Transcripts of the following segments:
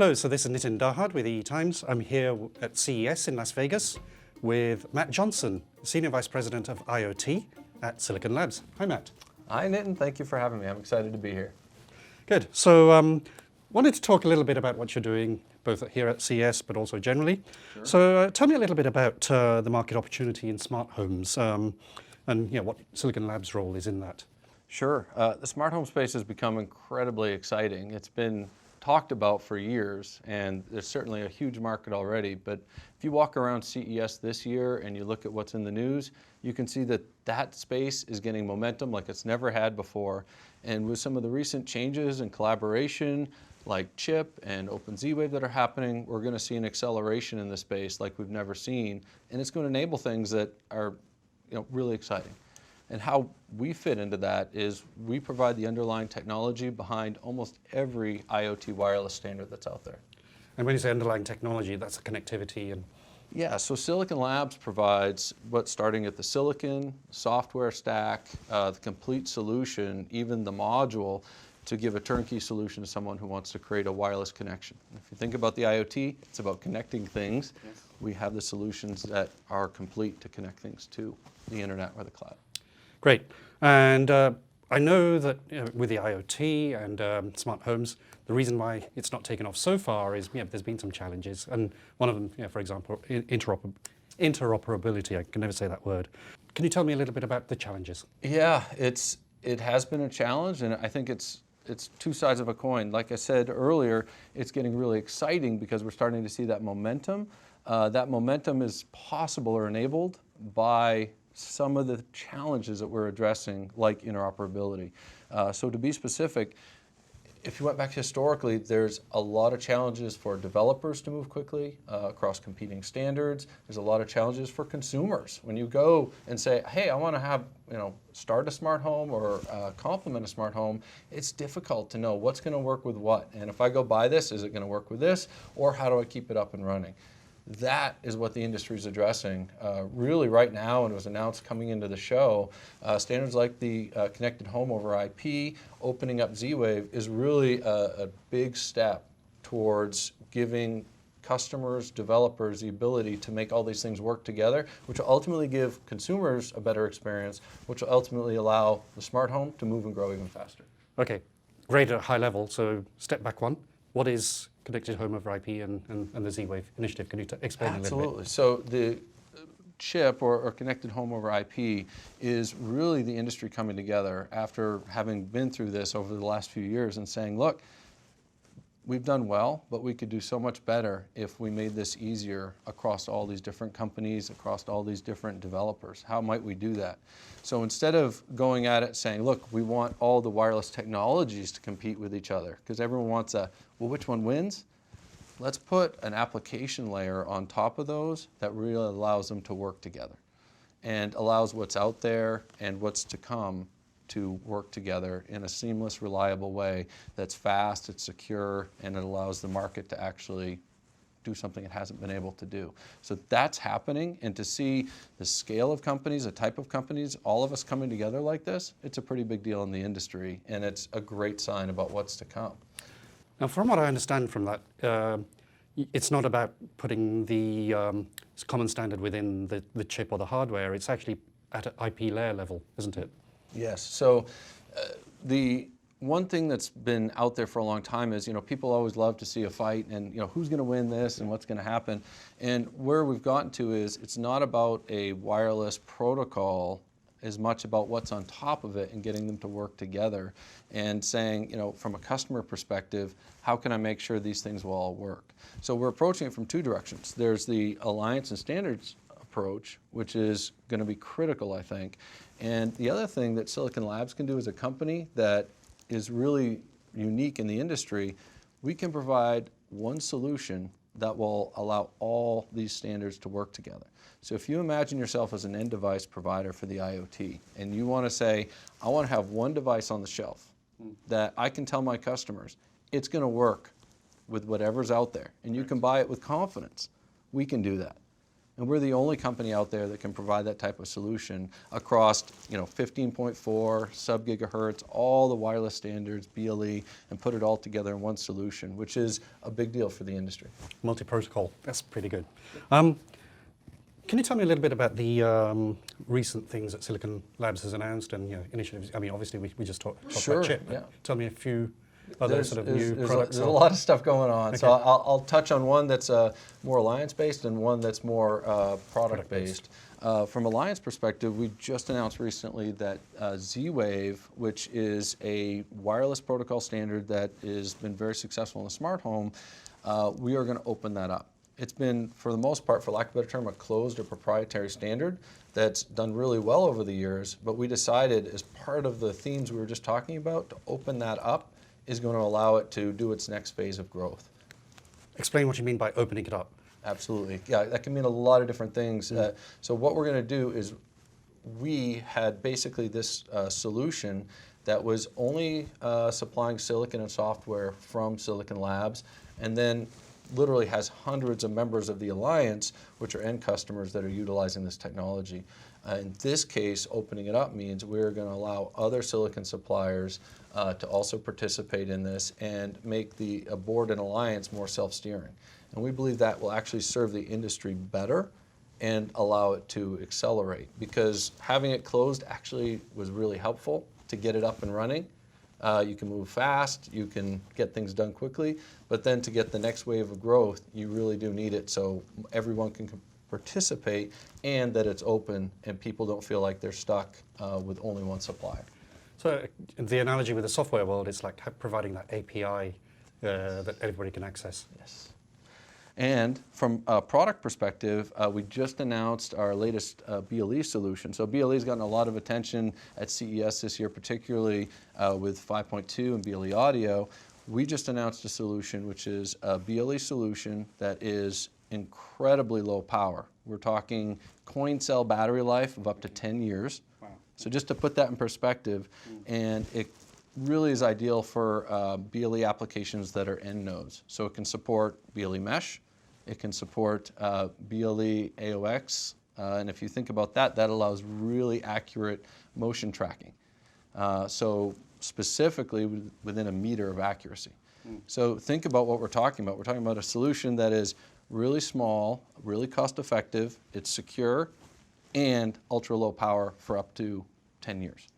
Hello, so this is Nitin Dahad with EE Times. I'm here at CES in Las Vegas with Matt Johnson, Senior Vice President of IoT at Silicon Labs. Hi, Matt. Hi, Nitin. Thank you for having me. I'm excited to be here. Good. So wanted to talk a little bit about what you're doing, both here at CES, but also generally. Sure. So tell me a little bit about the market opportunity in smart homes and what Silicon Labs' role is in that. Sure. The smart home space has become incredibly exciting. It's been talked about for years, and there's certainly a huge market already. But if you walk around CES this year and you look at what's in the news, you can see that that space is getting momentum like it's never had before. And with some of the recent changes in collaboration, like Chip and Open Z-Wave that are happening, we're going to see an acceleration in the space like we've never seen. And it's going to enable things that are really exciting. And how we fit into that is we provide the underlying technology behind almost every IoT wireless standard that's out there. And when you say underlying technology, that's the connectivity and... Yeah, so Silicon Labs provides starting at the silicon, software stack, the complete solution, even the module, to give a turnkey solution to someone who wants to create a wireless connection. If you think about the IoT, it's about connecting things. Yes. We have the solutions that are complete to connect things to the internet or the cloud. Great. And I know that with the IoT and smart homes, the reason why it's not taken off so far is there's been some challenges. And one of them, for example, interoperability. I can never say that word. Can you tell me a little bit about the challenges? Yeah, it has been a challenge, and I think it's two sides of a coin. Like I said earlier, it's getting really exciting because we're starting to see that momentum. That momentum is possible or enabled by some of the challenges that we're addressing, like interoperability. So to be specific, if you went back historically, there's a lot of challenges for developers to move quickly across competing standards. There's a lot of challenges for consumers. When you go and say, hey, I want to have, start a smart home or complement a smart home, it's difficult to know what's going to work with what. And if I go buy this, is it going to work with this? Or how do I keep it up and running? That is what the industry is addressing really right now, and it was announced coming into the show. Standards like the connected home over IP, opening up Z-Wave is really a big step towards giving customers, developers the ability to make all these things work together, which will ultimately give consumers a better experience, which will ultimately allow the smart home to move and grow even faster. Okay, great at high level. So step back one. What is Connected Home over IP and the Z-Wave initiative? Can you explain a little bit? Absolutely. So the chip or Connected Home over IP is really the industry coming together after having been through this over the last few years and saying, look, we've done well, but we could do so much better if we made this easier across all these different companies, across all these different developers. How might we do that? So instead of going at it saying, look, we want all the wireless technologies to compete with each other, because everyone wants which one wins? Let's put an application layer on top of those that really allows them to work together and allows what's out there and what's to come to work together in a seamless, reliable way that's fast, it's secure, and it allows the market to actually do something it hasn't been able to do. So that's happening, and to see the scale of companies, the type of companies, all of us coming together like this, it's a pretty big deal in the industry, and it's a great sign about what's to come. Now, from what I understand from that, it's not about putting the common standard within the chip or the hardware. It's actually at an IP layer level, isn't it? Yes. So the one thing that's been out there for a long time is, people always love to see a fight and, who's going to win this and what's going to happen. And where we've gotten to is it's not about a wireless protocol as much about what's on top of it and getting them to work together and saying, from a customer perspective, how can I make sure these things will all work? So we're approaching it from two directions. There's the alliance and standards approach, which is going to be critical, I think. And the other thing that Silicon Labs can do as a company that is really unique in the industry, we can provide one solution that will allow all these standards to work together. So if you imagine yourself as an end device provider for the IoT, and you want to say, I want to have one device on the shelf that I can tell my customers, it's going to work with whatever's out there, and you can buy it with confidence, we can do that. And we're the only company out there that can provide that type of solution across 15.4, sub-gigahertz, all the wireless standards, BLE, and put it all together in one solution, which is a big deal for the industry. Multi-protocol, that's pretty good. Can you tell me a little bit about the recent things that Silicon Labs has announced and initiatives? I mean, obviously we just talked Sure, about chip. yeah. Tell me a few other sort of new products. There's a lot of stuff going on. Okay. So I'll touch on one that's more alliance-based and one that's more product-based. From Alliance perspective, we just announced recently that Z-Wave, which is a wireless protocol standard that has been very successful in the smart home, we are going to open that up. It's been, for the most part, for lack of a better term, a closed or proprietary standard that's done really well over the years, but we decided as part of the themes we were just talking about to open that up is going to allow it to do its next phase of growth. Explain what you mean by opening it up. Absolutely. Yeah, that can mean a lot of different things. So what we're going to do is we had basically this solution that was only supplying silicon and software from Silicon Labs, and then literally has hundreds of members of the alliance, which are end customers that are utilizing this technology. In this case, opening it up means we're going to allow other silicon suppliers to also participate in this and make the board and alliance more self-steering. And we believe that will actually serve the industry better and allow it to accelerate, because having it closed actually was really helpful to get it up and running. You can move fast, you can get things done quickly, but then to get the next wave of growth, you really do need it so everyone can participate and that it's open and people don't feel like they're stuck with only one supplier. So the analogy with the software world is like providing that API that everybody can access. Yes. And from a product perspective, we just announced our latest BLE solution. So BLE has gotten a lot of attention at CES this year, particularly with 5.2 and BLE audio. We just announced a solution which is a BLE solution that is incredibly low power. We're talking coin cell battery life of up to 10 years. Wow. So just to put that in perspective, and it really is ideal for BLE applications that are end nodes. So it can support BLE mesh, it can support BLE AOX, and if you think about that, that allows really accurate motion tracking. So specifically within a meter of accuracy. So think about what we're talking about. We're talking about a solution that is really small, really cost effective, it's secure, and ultra low power for up to 10 years.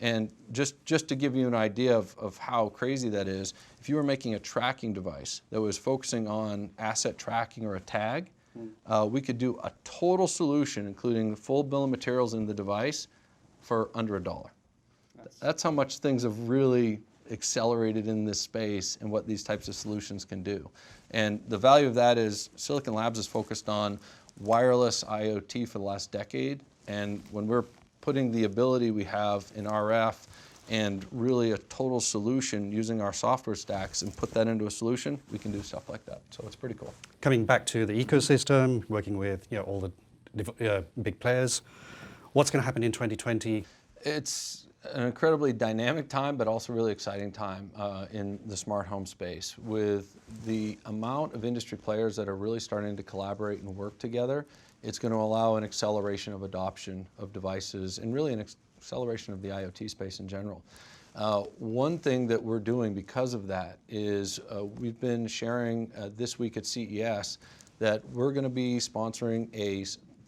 And just to give you an idea of how crazy that is, if you were making a tracking device that was focusing on asset tracking or a tag, we could do a total solution, including the full bill of materials in the device, for under $1. That's how much things have really accelerated in this space and what these types of solutions can do. And the value of that is Silicon Labs is focused on wireless IoT for the last decade, and when we're putting the ability we have in RF and really a total solution using our software stacks and put that into a solution, we can do stuff like that. So it's pretty cool. Coming back to the ecosystem, working with all the big players, what's going to happen in 2020? It's an incredibly dynamic time, but also really exciting time in the smart home space. With the amount of industry players that are really starting to collaborate and work together, it's going to allow an acceleration of adoption of devices and really an acceleration of the IoT space in general. One thing that we're doing because of that is we've been sharing this week at CES that we're going to be sponsoring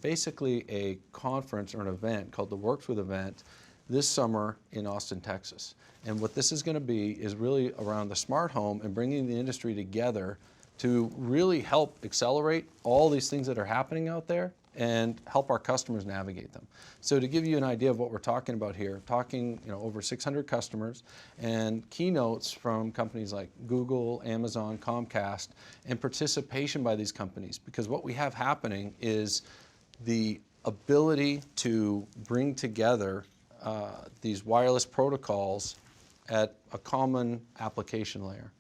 basically a conference or an event called the Works With event this summer in Austin, Texas. And what this is going to be is really around the smart home and bringing the industry together to really help accelerate all these things that are happening out there and help our customers navigate them. So to give you an idea of what we're talking about here, over 600 customers and keynotes from companies like Google, Amazon, Comcast, and participation by these companies. Because what we have happening is the ability to bring together these wireless protocols at a common application layer.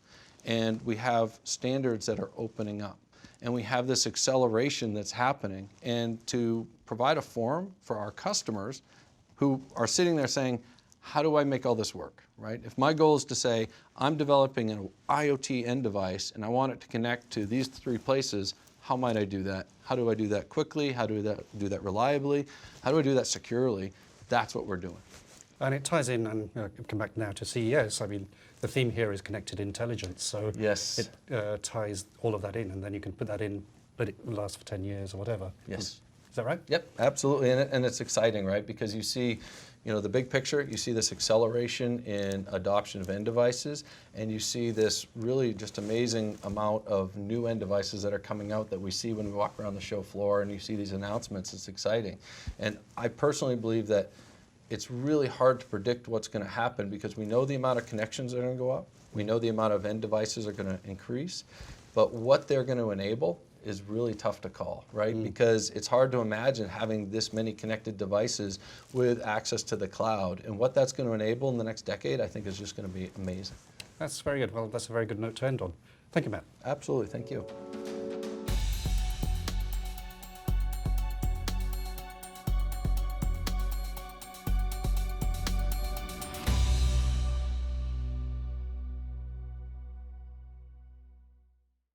And we have standards that are opening up. And we have this acceleration that's happening. And to provide a forum for our customers who are sitting there saying, how do I make all this work, right? If my goal is to say, I'm developing an IoT end device and I want it to connect to these 3 places, how might I do that? How do I do that quickly? How do I do that reliably? How do I do that securely? That's what we're doing. And it ties in, and come back now to CES. I mean, the theme here is connected intelligence. So Yes. it ties all of that in, and then you can put that in, but it will last for 10 years or whatever. Yes. Is that right? Yep, absolutely, and it's exciting, right? Because you see, the big picture, you see this acceleration in adoption of end devices, and you see this really just amazing amount of new end devices that are coming out that we see when we walk around the show floor, and you see these announcements. It's exciting. And I personally believe that it's really hard to predict what's going to happen because we know the amount of connections that are going to go up. We know the amount of end devices are going to increase, but what they're going to enable is really tough to call, right? Because it's hard to imagine having this many connected devices with access to the cloud. And what that's going to enable in the next decade, I think, is just going to be amazing. That's very good. Well, that's a very good note to end on. Thank you, Matt. Absolutely, thank you.